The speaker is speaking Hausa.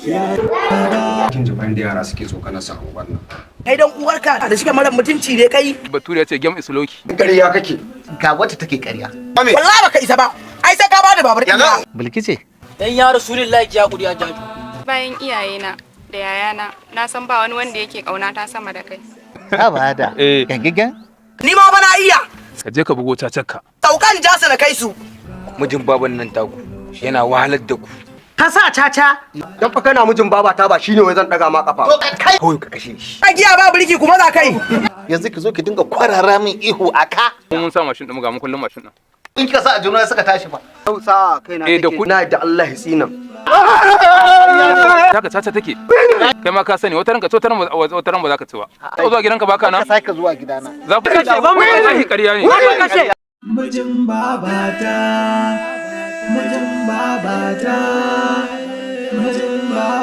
Kin ji da yara suke so kana sa wannan. Kai dan uwarka da shike mara mutunci ne kai. Bature ya ce game is loki. Ƙarya kake. Ga wata take ƙarya. Wallahi baka isa ba. Ai sai ka bada babar ina. Bilkice. Dan ya Rasulullahi ya kudi ya jaju. Bayan iyayena da yayana, na san ba wani wanda yake kauna ta sama da kai. Babata. Gangigan. Ni ma bana iya. Ka je ka bugo cacarka. Saukan jasa na kai su. Mijin baban nan taku yana wahalar da ku. Ka sa caca. Dan fa kana mijin babata ba shine wai zan daga ma kafa. Kawai ka kashe shi. A giya ba birki kuma za kai. Yanzu ki zo ki dinga kwarara min ihu aka. Mun sa mashin din mu ga mun kullum mashin din. In kika sa a juna suka tashi fa. Sa kaina da ku na da Allah ya tsina. Haka caca take. Kai ma ka sani wata ranka wata ran ba za ka ci ba. Ka zuwa gidanka baka nan. Ka sake zuwa gidana. Za ku kashe ba mu yi ƙarya ne. Mijin babata, mijin babata, mijin babata.